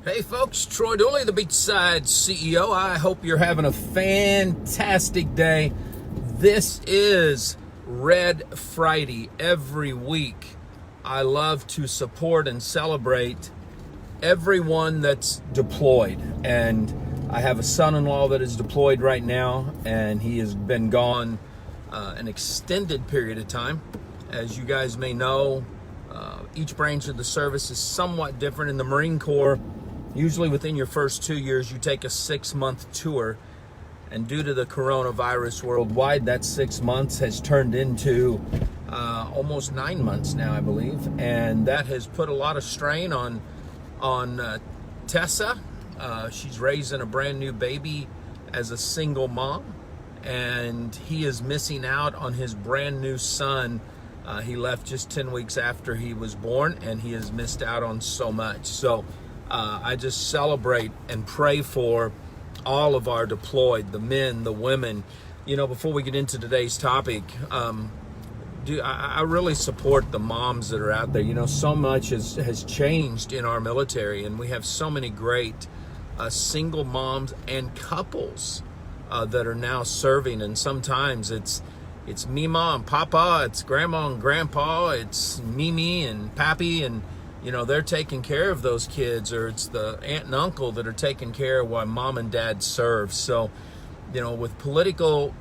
Hey folks, Troy Dooley, the Beachside CEO. I hope you're having a fantastic day. This is Red Friday. Every week, I love to support and celebrate everyone that's deployed. And I have a son-in-law that is deployed right now, and he has been gone an extended period of time. As you guys may know, each branch of the service is somewhat different. In the Marine Corps, usually within your first 2 years, you take a 6-month tour. And due to the coronavirus worldwide, that 6 months has turned into almost 9 months now, I believe. And that has put a lot of strain on Tessa. She's raising a brand new baby as a single mom. And he is missing out on his brand new son. He left just 10 weeks after he was born, and he has missed out on so much. So I just celebrate and pray for all of our deployed, the men, the women. You know, before we get into today's topic, I really support the moms that are out there. You know, so much has changed in our military, and we have so many great single moms and couples that are now serving. And sometimes it's Mima and Papa, it's Grandma and Grandpa, it's Mimi and Pappy, and you know, they're taking care of those kids, or it's the aunt and uncle that are taking care of while mom and dad serve. So, you know, with political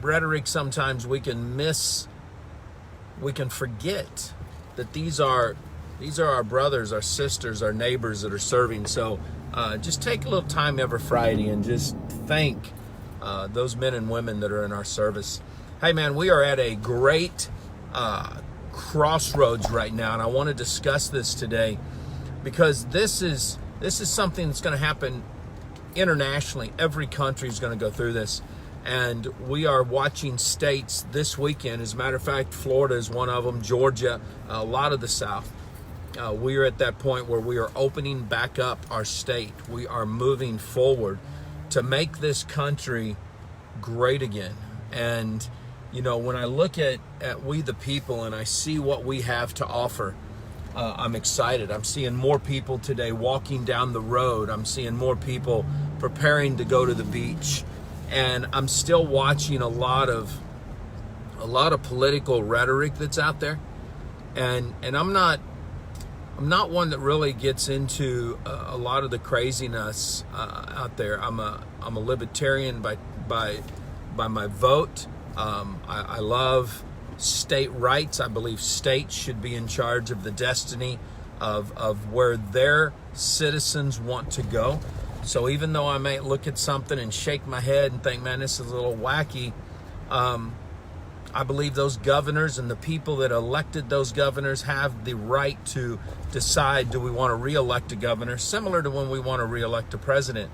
rhetoric, sometimes we can forget that these are our brothers, our sisters, our neighbors that are serving. So just take a little time every Friday and just thank those men and women that are in our service. Hey man, we are at a great crossroads right now, and I want to discuss this today because this is something that's going to happen internationally. Every country is going to go through this, and we are watching states this weekend. As a matter of fact, Florida is one of them, Georgia, a lot of the South. We are at that point where we are opening back up our state. We are moving forward to make this country great again. And you know, when I look at we the people and I see what we have to offer, I'm excited. I'm seeing more people today walking down the road. I'm seeing more people preparing to go to the beach. And I'm still watching a lot of political rhetoric that's out there. And I'm not one that really gets into a lot of the craziness out there. I'm a libertarian by my vote. I love state rights. I believe states should be in charge of the destiny of where their citizens want to go. So even though I may look at something and shake my head and think, man, this is a little wacky, I believe those governors and the people that elected those governors have the right to decide, do we want to re-elect a governor, similar to when we want to re-elect a president.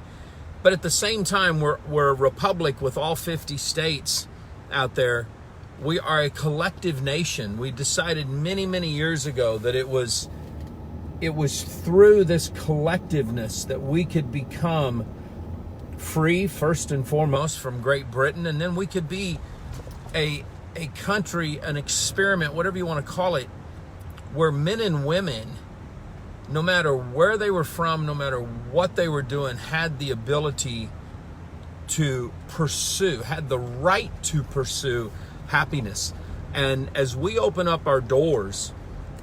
But at the same time, we're a republic with all 50 states out there. We are a collective nation. We decided many, many years ago that it was through this collectiveness that we could become free, first and foremost, from Great Britain, and then we could be a country, an experiment, whatever you want to call it, where men and women, no matter where they were from, no matter what they were doing, had the ability to pursue, had the right to pursue happiness. And as we open up our doors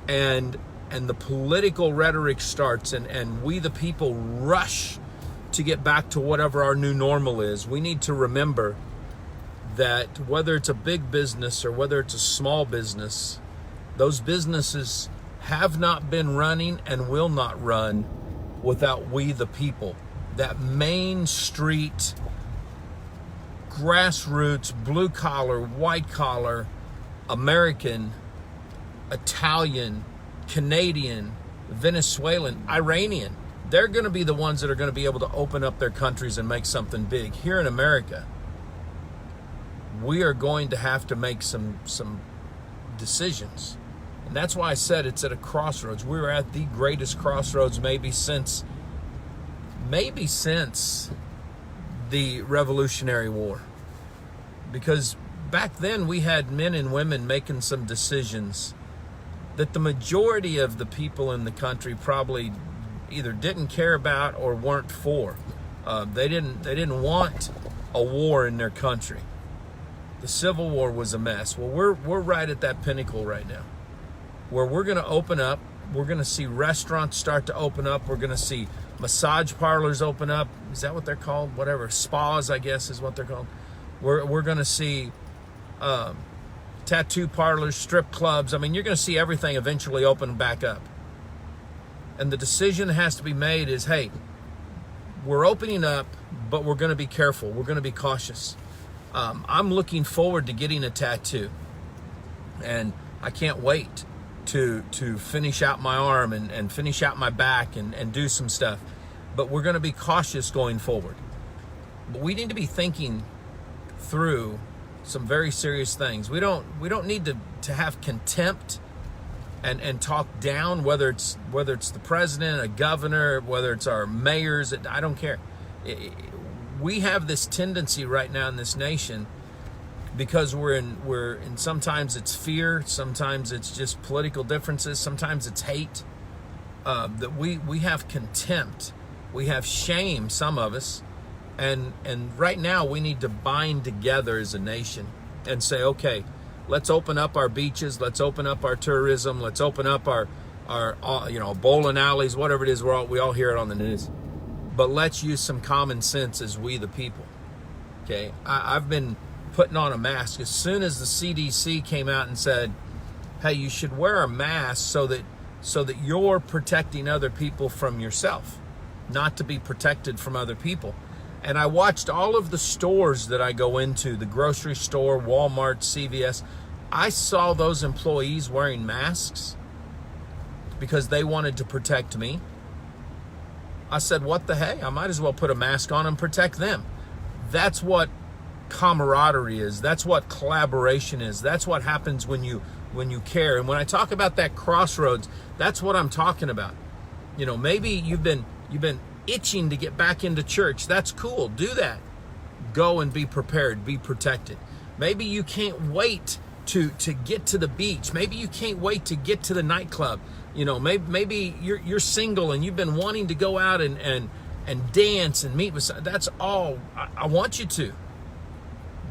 and the political rhetoric starts and we the people rush to get back to whatever our new normal is, we need to remember that whether it's a big business or whether it's a small business, those businesses have not been running and will not run without we the people. That Main Street, grassroots, blue collar, white collar, American, Italian, Canadian, Venezuelan, Iranian, they're going to be the ones that are going to be able to open up their countries and make something big. Here in America, we are going to have to make some decisions. And that's why I said it's at a crossroads. We're at the greatest crossroads maybe since the Revolutionary War. Because back then we had men and women making some decisions that the majority of the people in the country probably either didn't care about or weren't for. They didn't want a war in their country. The Civil War was a mess. Well, we're right at that pinnacle right now, where we're going to open up. We're going to see restaurants start to open up. We're going to see massage parlors open up. Is that what they're called? Whatever. Spas, I guess, is what they're called. We're going to see tattoo parlors, strip clubs. I mean, you're going to see everything eventually open back up. And the decision that has to be made is, hey, we're opening up, but we're going to be careful. We're going to be cautious. I'm looking forward to getting a tattoo. And I can't wait to finish out my arm and finish out my back and do some stuff. But we're going to be cautious going forward. But we need to be thinking through some very serious things. We don't need to have contempt and talk down, whether it's the president, a governor, whether it's our mayors. I don't care. We have this tendency right now in this nation, because we're in sometimes it's fear, sometimes it's just political differences, sometimes it's hate, that we have contempt, we have shame, some of us, and right now we need to bind together as a nation and say, okay, let's open up our beaches, let's open up our tourism, let's open up our bowling alleys, whatever it is. We all hear it on the news, but let's use some common sense as we the people. Okay, I've been putting on a mask as soon as the CDC came out and said, hey, you should wear a mask so that you're protecting other people from yourself, not to be protected from other people. And I watched all of the stores that I go into, the grocery store, Walmart, CVS. I saw those employees wearing masks because they wanted to protect me. I said, what the heck? I might as well put a mask on and protect them. That's what camaraderie is. That's what collaboration is. That's what happens when you care. And when I talk about that crossroads, that's what I'm talking about. Maybe you've been itching to get back into church. That's cool. Do that. Go and be prepared. Be protected. Maybe you can't wait to get to the beach. Maybe you can't wait to get to the nightclub. Maybe you're single and you've been wanting to go out and dance and meet with someone. That's all I want you to.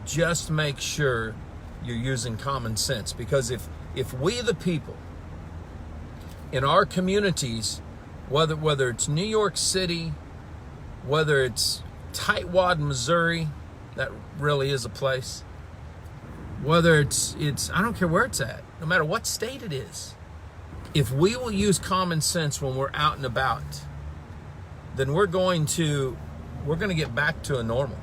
Just make sure you're using common sense, because if we the people in our communities, whether it's New York City, whether it's Tightwad, Missouri, that really is a place, whether it's I don't care where it's at, no matter what state it is, if we will use common sense when we're out and about, then we're going to get back to a normal.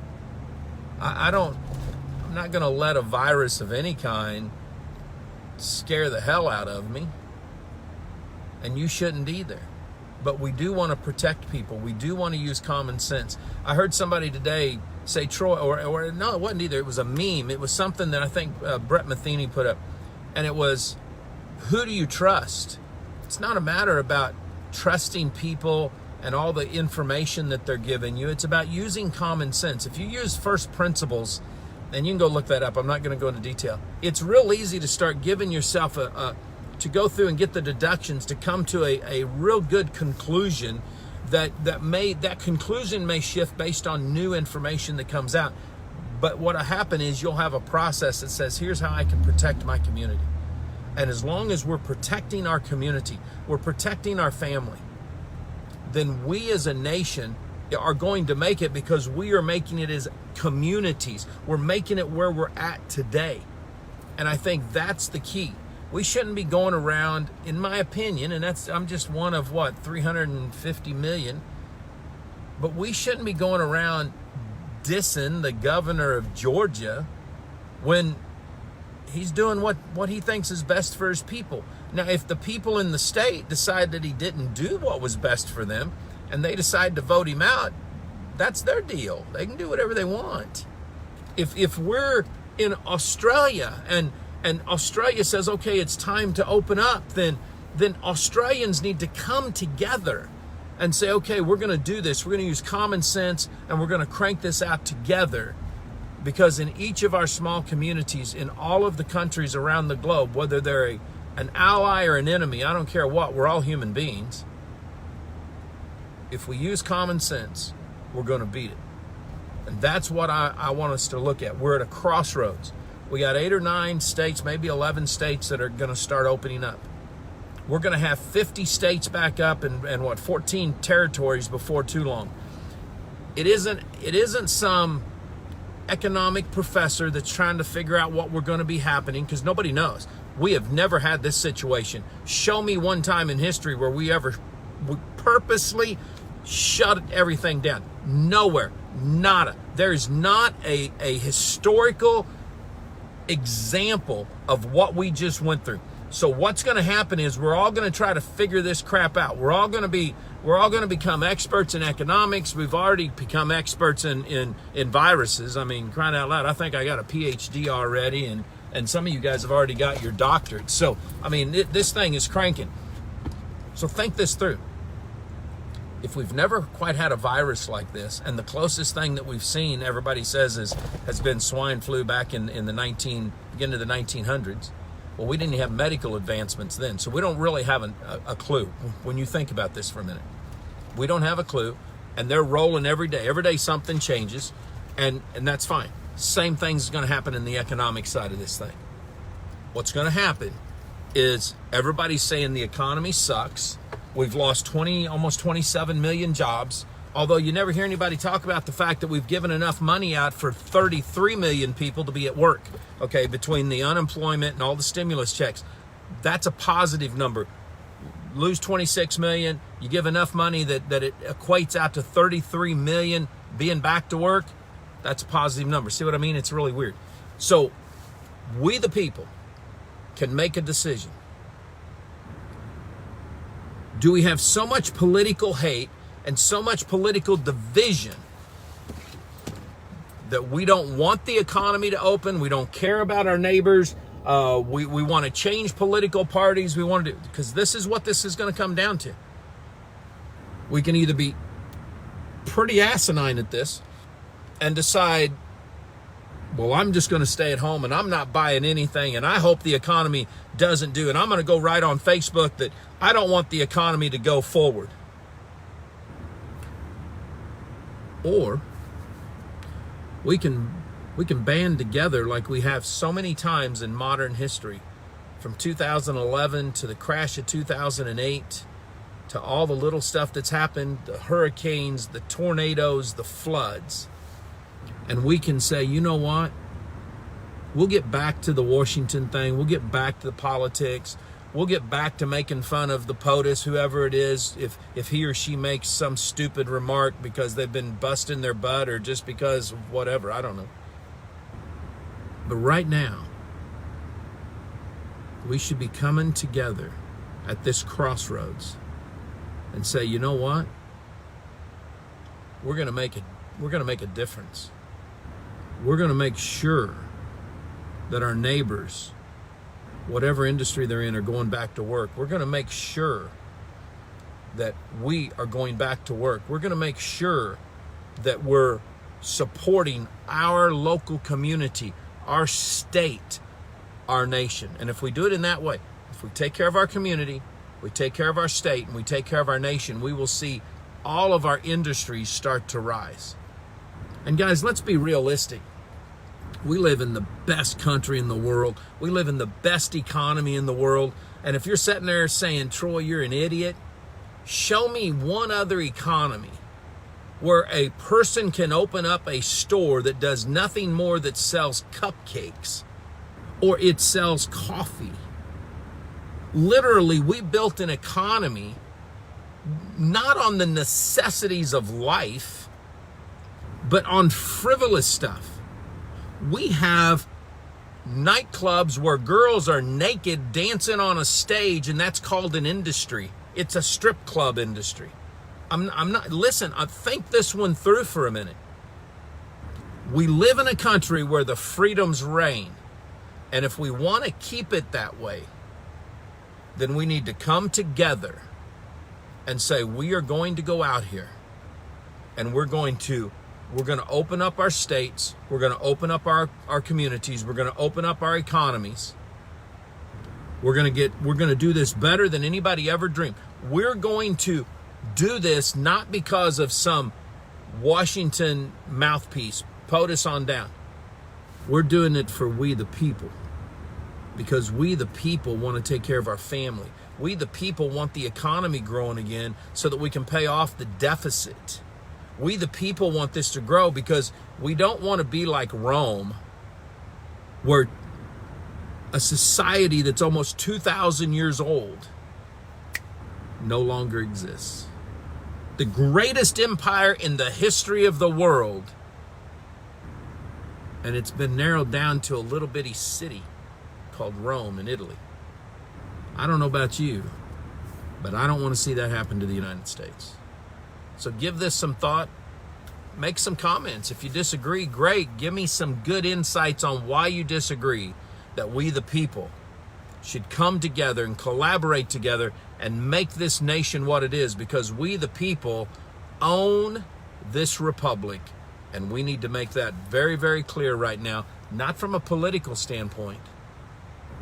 I'm not going to let a virus of any kind scare the hell out of me, and you shouldn't either. But we do want to protect people. We do want to use common sense. I heard somebody today say, Troy, or no, it wasn't either. It was a meme. It was something that I think Brett Matheny put up, and it was, who do you trust? It's not a matter about trusting people and all the information that they're giving you. It's about using common sense. If you use first principles, and you can go look that up, I'm not going to go into detail. It's real easy to start giving yourself to go through and get the deductions to come to a real good conclusion that conclusion may shift based on new information that comes out. But what'll happen is you'll have a process that says, here's how I can protect my community. And as long as we're protecting our community, we're protecting our family, then we as a nation are going to make it, because we are making it as communities. We're making it where we're at today. And I think that's the key. We shouldn't be going around, in my opinion, and I'm just one of 350 million, but we shouldn't be going around dissing the governor of Georgia when he's doing what he thinks is best for his people. Now, if the people in the state decide that he didn't do what was best for them, and they decide to vote him out, that's their deal. They can do whatever they want. If we're in Australia and Australia says, okay, it's time to open up, then Australians need to come together and say, okay, we're going to do this. We're going to use common sense, and we're going to crank this out together. Because in each of our small communities, in all of the countries around the globe, whether they're an ally or an enemy, I don't care what, we're all human beings. if we use common sense, we're going to beat it. And that's what I want us to look at. We're at a crossroads. We got 8 or 9 states, maybe 11 states that are going to start opening up. We're going to have 50 states back up and 14 territories before too long. It isn't some economic professor that's trying to figure out what we're going to be happening, because nobody knows. We have never had this situation. Show me one time in history where we purposely shut everything down. Nowhere. Nada. There is not a historical example of what we just went through. So what's going to happen is we're all going to try to figure this crap out. We're all going to become experts in economics. We've already become experts in viruses. I mean, crying out loud, I think I got a PhD already, and some of you guys have already got your doctorate. So, I mean, this thing is cranking. So think this through. If we've never quite had a virus like this, and the closest thing that we've seen, everybody says, has been swine flu back in the beginning of the 1900s. Well, we didn't have medical advancements then, so we don't really have a clue when you think about this for a minute. We don't have a clue, and they're rolling every day. Every day something changes, and that's fine. Same thing's going to happen in the economic side of this thing. What's going to happen is everybody's saying the economy sucks. We've lost almost 27 million jobs, although you never hear anybody talk about the fact that we've given enough money out for 33 million people to be at work, okay, between the unemployment and all the stimulus checks. That's a positive number. Lose 26 million, you give enough money that it equates out to 33 million being back to work, that's a positive number. See what I mean? It's really weird. So we the people can make a decision. Do we have so much political hate and so much political division that we don't want the economy to open? We don't care about our neighbors. We want to change political parties. We want to do, because this is what this is going to come down to. We can either be pretty asinine at this and decide, well, I'm just going to stay at home and I'm not buying anything, and I hope the economy doesn't do, and I'm going to go write on Facebook that I don't want the economy to go forward. Or we can band together like we have so many times in modern history, from 2011 to the crash of 2008 to all the little stuff that's happened, the hurricanes, the tornadoes, the floods. And we can say, you know what? We'll get back to the Washington thing. We'll get back to the politics. We'll get back to making fun of the POTUS, whoever it is, if he or she makes some stupid remark because they've been busting their butt or just because of whatever. I don't know. But right now, we should be coming together at this crossroads and say, you know what? We're going to make a difference. We're going to make sure that our neighbors, whatever industry they're in, are going back to work. We're going to make sure that we are going back to work. We're going to make sure that we're supporting our local community, our state, our nation. And if we do it in that way, if we take care of our community, we take care of our state, and we take care of our nation, we will see all of our industries start to rise. And guys, let's be realistic. We live in the best country in the world. We live in the best economy in the world. And if you're sitting there saying, Troy, you're an idiot, show me one other economy where a person can open up a store that does nothing more that sells cupcakes or it sells coffee. Literally, we built an economy not on the necessities of life, but on frivolous stuff. We have nightclubs where girls are naked dancing on a stage, and that's called an industry. It's a strip club industry. I'm not, listen, I think this one through for a minute. We live in a country where the freedoms reign. And if we want to keep it that way, then we need to come together and say, we are going to go out here and we're going to open up our states. We're going to open up our communities. We're going to open up our economies. We're going to do this better than anybody ever dreamed. We're going to do this not because of some Washington mouthpiece, POTUS on down. We're doing it for we the people, because we the people want to take care of our family. We the people want the economy growing again so that we can pay off the deficit. We the people want this to grow because we don't want to be like Rome, where a society that's almost 2,000 years old no longer exists. The greatest empire in the history of the world, and it's been narrowed down to a little bitty city called Rome in Italy. I don't know about you, but I don't want to see that happen to the United States. So give this some thought. Make some comments. If you disagree, great. Give me some good insights on why you disagree, that we the people should come together and collaborate together and make this nation what it is, because we the people own this republic. And we need to make that very, very clear right now, not from a political standpoint,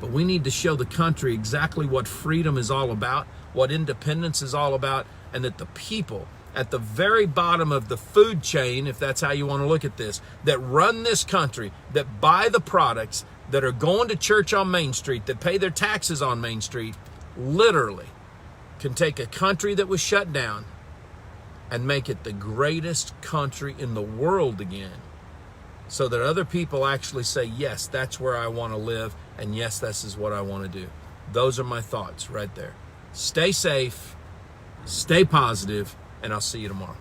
but we need to show the country exactly what freedom is all about, what independence is all about, and that the people at the very bottom of the food chain, if that's how you want to look at this, that run this country, that buy the products, that are going to church on Main Street, that pay their taxes on Main Street, literally can take a country that was shut down and make it the greatest country in the world again, so that other people actually say, yes, that's where I want to live, and yes, this is what I want to do. Those are my thoughts right there. Stay safe, stay positive, and I'll see you tomorrow.